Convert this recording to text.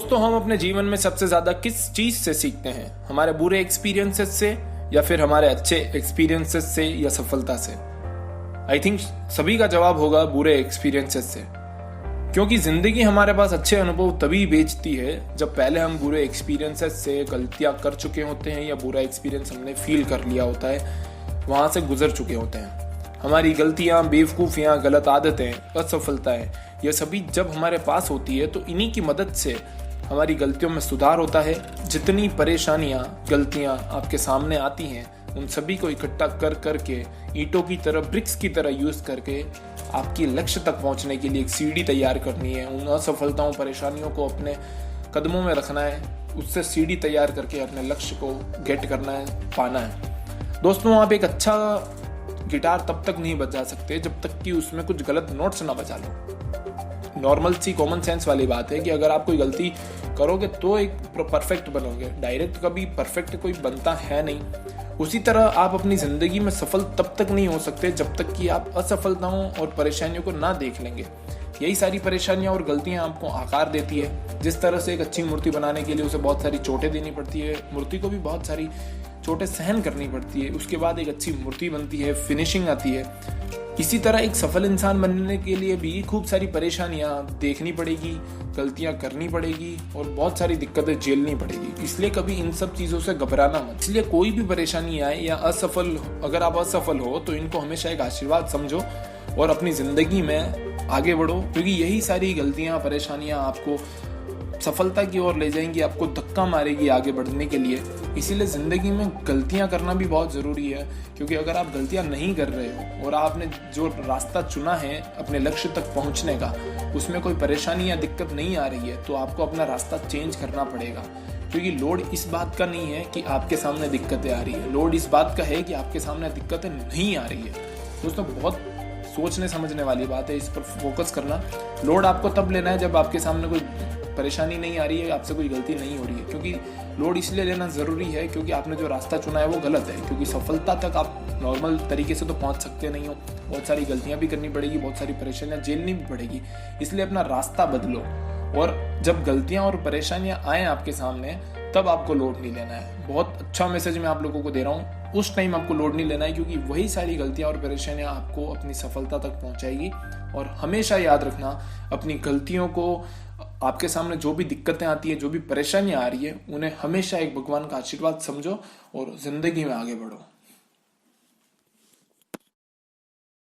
दोस्तों, हम अपने जीवन में सबसे ज्यादा किस चीज से सीखते हैं? हमारे बुरे एक्सपीरियंसेस से या फिर हमारे अच्छे एक्सपीरियंसेस से या सफलता से? आई थिंक सभी का जवाब होगा बुरे एक्सपीरियंसेस से, क्योंकि जिंदगी हमारे पास अच्छे अनुभव तभी बेचती है जब पहले हम बुरे एक्सपीरियंसेस से गलतियां कर चुके होते हैं या बुरा एक्सपीरियंस हमने फील कर लिया होता है, वहां से गुजर चुके होते हैं। हमारी गलतियां, बेवकूफियां, गलत आदतें, असफलताएं, यह सभी जब हमारे पास होती है तो इन्हीं की मदद से हमारी गलतियों में सुधार होता है। जितनी परेशानियां, गलतियां आपके सामने आती हैं, उन सभी को इकट्ठा कर करके ईंटों की तरह, ब्रिक्स की तरह यूज करके आपकी लक्ष्य तक पहुंचने के लिए एक सीढ़ी तैयार करनी है। उन असफलताओं, परेशानियों को अपने कदमों में रखना है, उससे सीढ़ी तैयार करके अपने लक्ष्य को गेट करना है, पाना है। दोस्तों, आप एक अच्छा गिटार तब तक नहीं बजा सकते जब तक कि उसमें कुछ गलत नोट्स ना बजा लो। नॉर्मल सी कॉमन सेंस वाली बात है कि अगर आप कोई गलती करोगे तो एक परफेक्ट बनोगे। डायरेक्ट कभी परफेक्ट कोई बनता है नहीं। उसी तरह आप अपनी जिंदगी में सफल तब तक नहीं हो सकते जब तक कि आप असफलताओं और परेशानियों को ना देख लेंगे। यही सारी परेशानियां और गलतियां आपको आकार देती है। जिस तरह से एक अच्छी मूर्ति बनाने के लिए उसे बहुत सारी चोटें देनी पड़ती है, मूर्ति को भी बहुत सारी चोटें सहन करनी पड़ती है, उसके बाद एक अच्छी मूर्ति बनती है, फिनिशिंग आती है। इसी तरह एक सफल इंसान बनने के लिए भी खूब सारी परेशानियां देखनी पड़ेगी, गलतियां करनी पड़ेगी और बहुत सारी दिक्कतें झेलनी पड़ेगी। इसलिए कभी इन सब चीजों से घबराना मत। इसलिए कोई भी परेशानी आए या अगर आप असफल हो तो इनको हमेशा एक आशीर्वाद समझो और अपनी जिंदगी में आगे बढ़ो, क्योंकि यही सारी गलतियां, परेशानियां आपको सफलता की ओर ले जाएंगी, आपको धक्का मारेगी आगे बढ़ने के लिए। इसीलिए जिंदगी में गलतियां करना भी बहुत जरूरी है, क्योंकि अगर आप गलतियां नहीं कर रहे हो और आपने जो रास्ता चुना है अपने लक्ष्य तक पहुंचने का, उसमें कोई परेशानी या दिक्कत नहीं आ रही है, तो आपको अपना रास्ता चेंज करना पड़ेगा। क्योंकि लोड इस बात का नहीं है कि आपके सामने दिक्कतें आ रही है, लोड इस बात का है कि आपके सामने दिक्कतें नहीं आ रही है। दोस्तों, बहुत सोचने समझने वाली बात है, इस पर फोकस करना। लोड आपको तब लेना है जब आपके सामने कोई परेशानी नहीं आ रही है, आपसे कोई गलती नहीं हो रही है। क्योंकि लोड इसलिए लेना जरूरी है क्योंकि आपने जो रास्ता चुना है वो गलत है। क्योंकि सफलता तक आप नॉर्मल तरीके से तो पहुंच सकते नहीं हो, बहुत सारी गलतियां भी करनी पड़ेगी, बहुत सारी परेशानियां झेलनी भी पड़ेगी। इसलिए अपना रास्ता बदलो, और जब गलतियां और परेशानियां आए आपके सामने तब आपको लोड नहीं लेना है। बहुत अच्छा मैसेज मैं आप लोगों को दे रहा हूँ। उस टाइम आपको लोड नहीं लेना है, क्योंकि वही सारी गलतियां और परेशानियां आपको अपनी सफलता तक पहुंचाएगी। और हमेशा याद रखना, अपनी गलतियों को, आपके सामने जो भी दिक्कतें आती है, जो भी परेशानियां आ रही है, उन्हें हमेशा एक भगवान का आशीर्वाद समझो और जिंदगी में आगे बढ़ो।